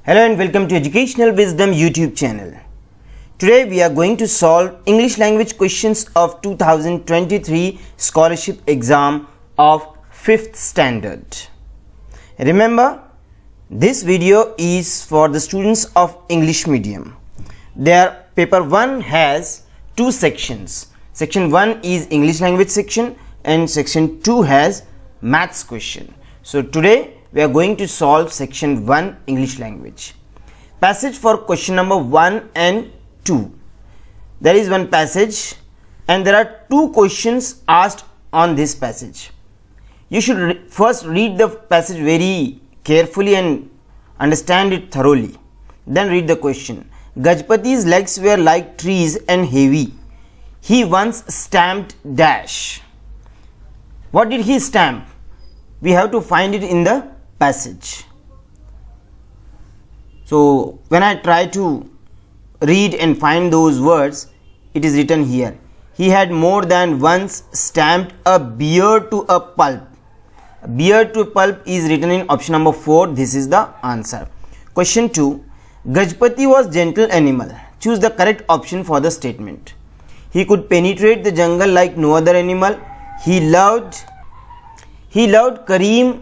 Hello and welcome to Educational Wisdom YouTube channel. Today we are going to solve English language questions of 2023 scholarship exam of 5th standard. Remember, this video is for the students of English medium. Their paper 1 has two sections. Section 1 is English language section and section 2 has maths question. So today we are going to solve section 1 English language. Passage for question number 1 and 2. There is one passage and there are two questions asked on this passage. You should first read the passage very carefully and understand it thoroughly. Then read the question. Gajpati's legs were like trees and heavy. He once stamped dash. What did he stamp? We have to find it in the passage. So when I try to read and find those words, it is written here. He had more than once stamped a beer to a pulp. Beer to pulp is written in option number 4. This is the answer. Question 2. Gajpati was gentle animal. Choose the correct option for the statement. He could penetrate the jungle like no other animal. He loved Kareem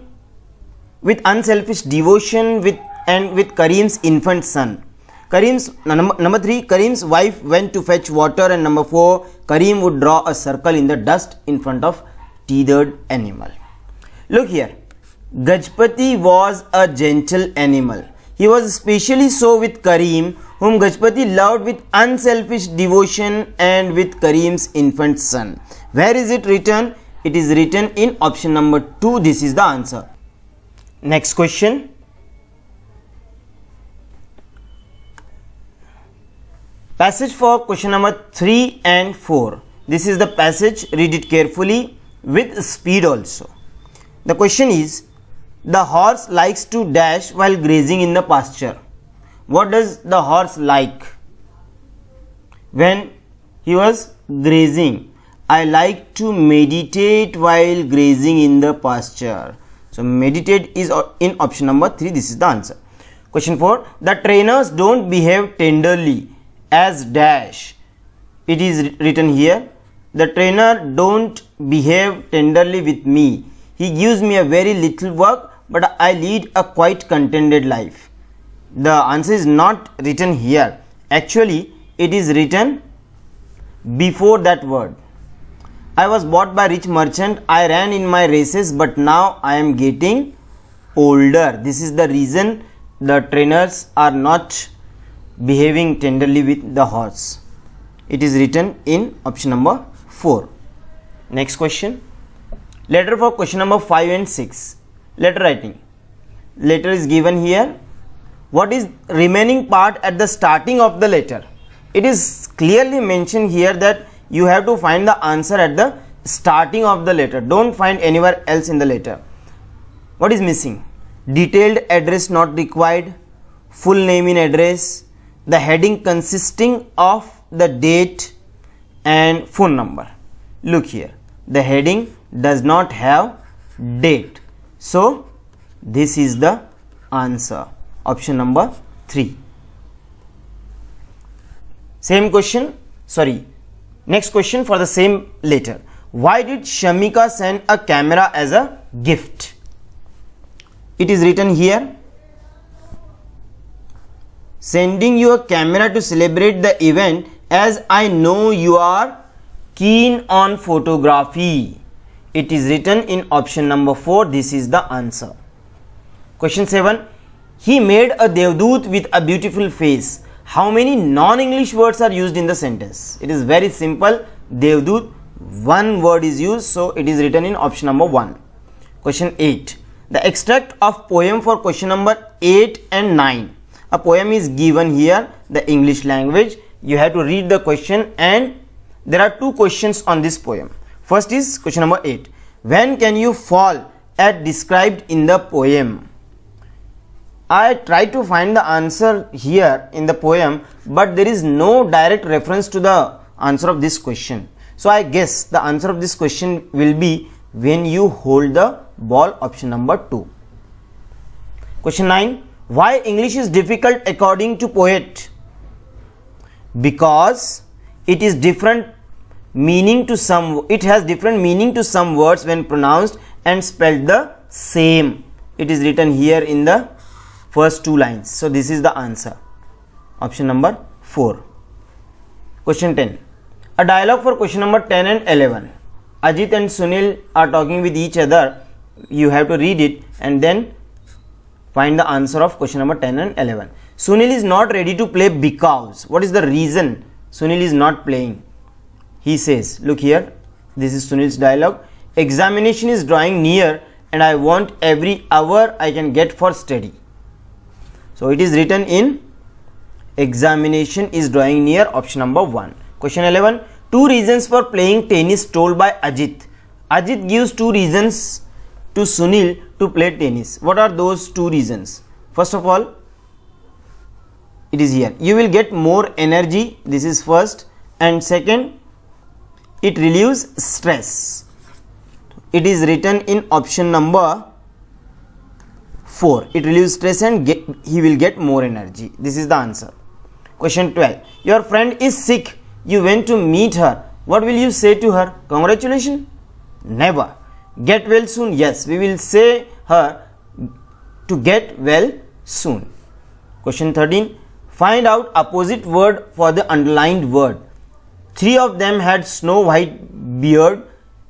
with unselfish devotion with Kareem's infant son. Number 3, Kareem's wife went to fetch water, and number 4, Kareem would draw a circle in the dust in front of tethered animal. Look here, Gajpati was a gentle animal. He was especially so with Kareem, whom Gajpati loved with unselfish devotion and with Kareem's infant son. Where is it written? It is written in option number 2. This is the answer. Next question. Passage for question number 3 and 4. This is the passage. Read it carefully with speed also. The question is, the horse likes to dash while grazing in the pasture. What does the horse like when he was grazing? I like to meditate while grazing in the pasture. So meditate is in option number 3. This is the answer. Question 4. The trainers don't behave tenderly as dash. It is written here. The trainer don't behave tenderly with me. He gives me a very little work, but I lead a quite contented life. The answer is not written here. Actually, it is written before that word. I was bought by rich merchant. I ran in my races, but now I am getting older. This is the reason the trainers are not behaving tenderly with the horse. It is written in option number 4. Next question. Letter for question number 5 and 6. Letter writing. Letter is given here. What is remaining part at the starting of the letter? It is clearly mentioned here that you have to find the answer at the starting of the letter. Don't find anywhere else in the letter. What is missing? Detailed address not required. Full name in address. The heading consisting of the date and phone number. Look here. The heading does not have date. So this is the answer. Option number 3. Same question. Next question for the same letter. Why did Shamika send a camera as a gift? It is written here. Sending you a camera to celebrate the event, as I know you are keen on photography. It is written in option number 4. This is the answer. Question 7. He made a devdoot with a beautiful face. How many non-English words are used in the sentence? It is very simple. Devdoot, one word is used, so it is written in option number 1. Question 8. The extract of poem for question number 8 and 9. A poem is given here, the English language. You have to read the question, and there are two questions on this poem. First is question number 8. When can you fall as described in the poem? I tried to find the answer here in the poem, but there is no direct reference to the answer of this question. So I guess the answer of this question will be when you hold the ball, option number 2. Question 9. Why English is difficult according to poet? Because it is different meaning to some, it has different meaning to some words when pronounced and spelled the same. It is written here in the first two lines. So this is the answer. Option number 4. Question 10. A dialogue for question number 10 and 11. Ajit and Sunil are talking with each other. You have to read it and then find the answer of question number 10 and 11. Sunil is not ready to play because. What is the reason Sunil is not playing? He says, look here, this is Sunil's dialogue. Examination is drawing near and I want every hour I can get for study. So it is written in examination is drawing near, option number 1. Question 11. 2 reasons for playing tennis told by Ajit. Ajit gives 2 reasons to Sunil to play tennis. What are those 2 reasons? First of all, it is here. You will get more energy. This is first. And second, it relieves stress. It is written in option number 4. It relieves stress and he will get more energy. This is the answer. Question 12. Your friend is sick. You went to meet her. What will you say to her? Congratulations? Never. Get well soon? Yes. We will say her to get well soon. Question 13. Find out opposite word for the underlined word. 3 of them had snow white beard.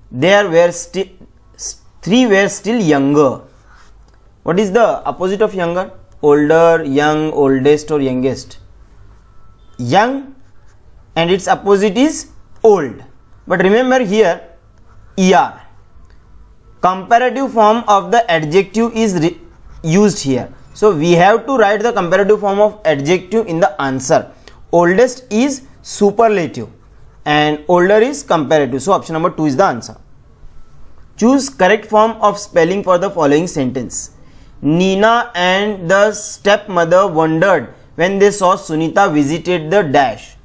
There were 3 were still younger. What is the opposite of younger? Older, young, oldest or youngest? Young, and its opposite is old. But remember here, er. Comparative form of the adjective is used here. So we have to write the comparative form of adjective in the answer. Oldest is superlative and older is comparative. So option number 2 is the answer. Choose correct form of spelling for the following sentence. Nina and the stepmother wondered when they saw Sunita visited the dash.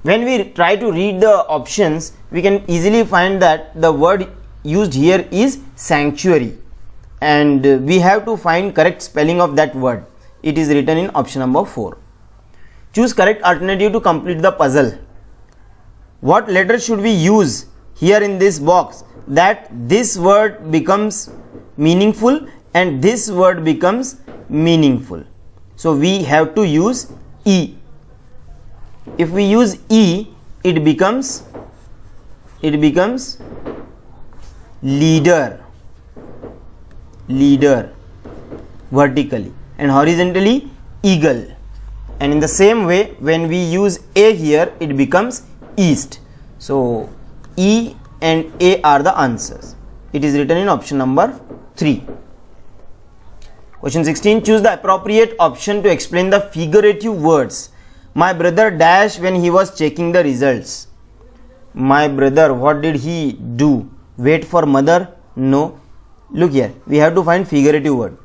When we try to read the options, we can easily find that the word used here is sanctuary. And we have to find correct spelling of that word. It is written in option number 4. Choose correct alternative to complete the puzzle. What letter should we use here in this box that this word becomes meaningful and this word becomes meaningful? So we have to use E. If we use E, it becomes leader vertically, and horizontally eagle. And in the same way, when we use A here, it becomes east. So E and A are the answers. It is written in option number 3. Question 16. Choose the appropriate option to explain the figurative words. My brother dash when he was checking the results. My brother, what did he do? Wait for mother? No. Look here, we have to find figurative word.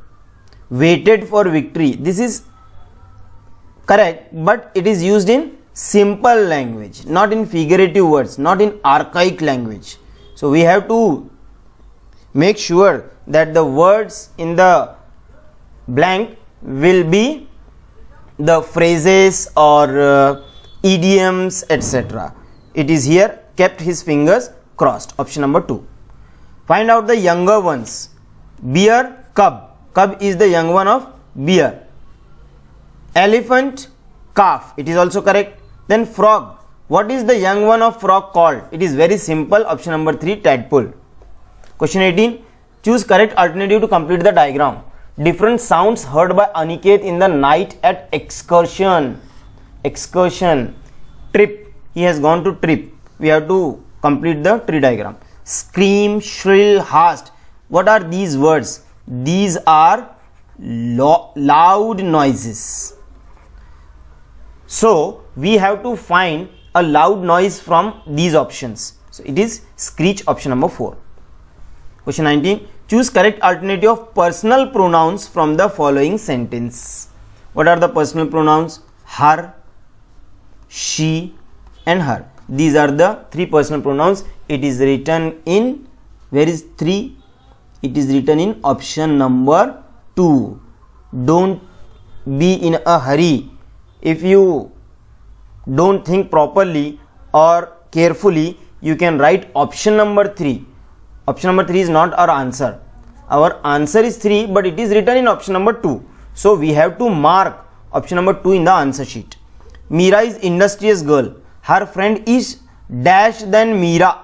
Waited for victory. This is correct, but it is used in simple language, not in figurative words, not in archaic language. So we have to make sure that the words in the blank will be the phrases or idioms, etc. It is here, kept his fingers crossed. Option number 2. Find out the younger ones. Bear, cub. Cub is the young one of bear. Elephant, calf. It is also correct. Then frog. What is the young one of frog called? It is very simple. Option number 3, tadpole. Question 18. Choose correct alternative to complete the diagram. Different sounds heard by Aniket in the night at excursion. Excursion. Trip. He has gone to trip. We have to complete the tree diagram. Scream, shrill, hast. What are these words? These are loud noises. So we have to find a loud noise from these options. So it is screech, option number 4. Question 19. Choose correct alternative of personal pronouns from the following sentence. What are the personal pronouns? Her, she and her. These are the 3 personal pronouns. It is written in, where is 3? It is written in option number 2. don't be in a hurry. If you don't think properly or carefully, you can write option number 3. Option number 3 is not our answer. Our answer is 3, but it is written in option number 2. So we have to mark option number 2 in the answer sheet. Meera is industrious girl. Her friend is dash than Meera.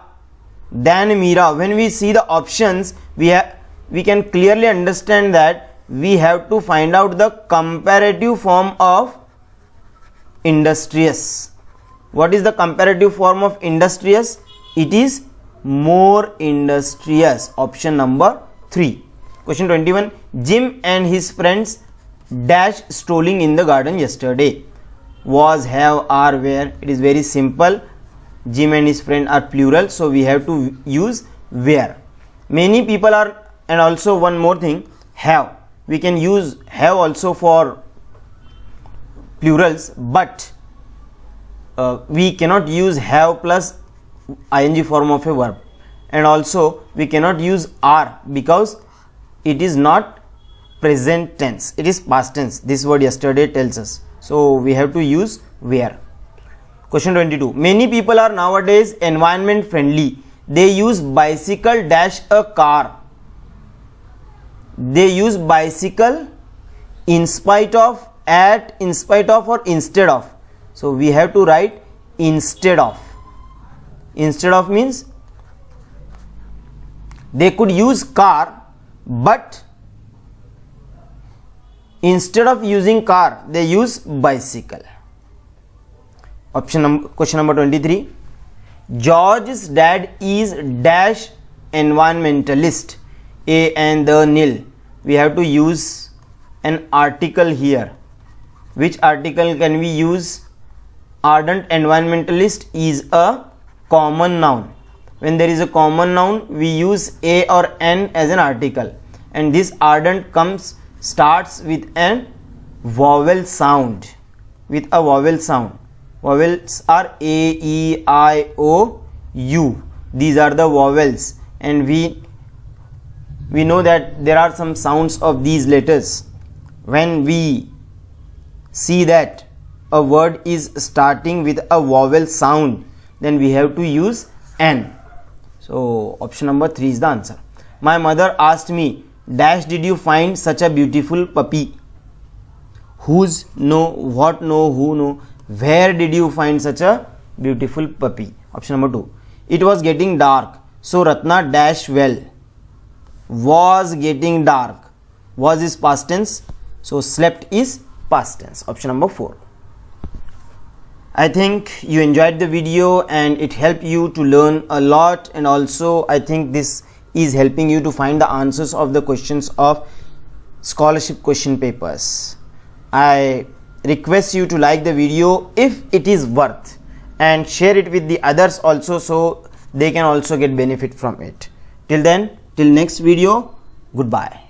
When we see the options, we can clearly understand that we have to find out the comparative form of industrious. What is the comparative form of industrious? It is more industrious. Option number 3. Question 21. Jim and his friends dash strolling in the garden yesterday. Was, have, are, where. It is very simple. Jim and his friend are plural, so we have to use where. Many people are, and also one more thing, have. We can use have also for plurals, but we cannot use have plus ing form of a verb, and also we cannot use are because it is not present tense, it is past tense. This word yesterday tells us, so we have to use where. Question 22. Many people are nowadays environment friendly. They use bicycle dash a car. They use bicycle in spite of, at, in spite of, or instead of. So we have to write instead of. Instead of means they could use car, but instead of using car they use bicycle. Question number 23. George's dad is dash environmentalist. A and the nil. We have to use an article here. Which article can we use? Ardent environmentalist is a common noun. When there is a common noun, we use a or an as an article, and this ardent starts with a vowel sound. Vowels are a, e, I, o, u. These are the vowels, and we know that there are some sounds of these letters. When we see that a word is starting with a vowel sound, then we have to use an. So option number 3 is the answer. My mother asked me, dash did you find such a beautiful puppy? Whose, no, what, no, who, no. Where did you find such a beautiful puppy? Option number 2. It was getting dark, so Ratna dash well. Was getting dark. Was is past tense, so slept is past tense. Option number 4. I think you enjoyed the video and it helped you to learn a lot, and also I think this is helping you to find the answers of the questions of scholarship question papers. I request you to like the video if it is worth, and share it with the others also, so they can also get benefit from it. Till then, till next video, goodbye.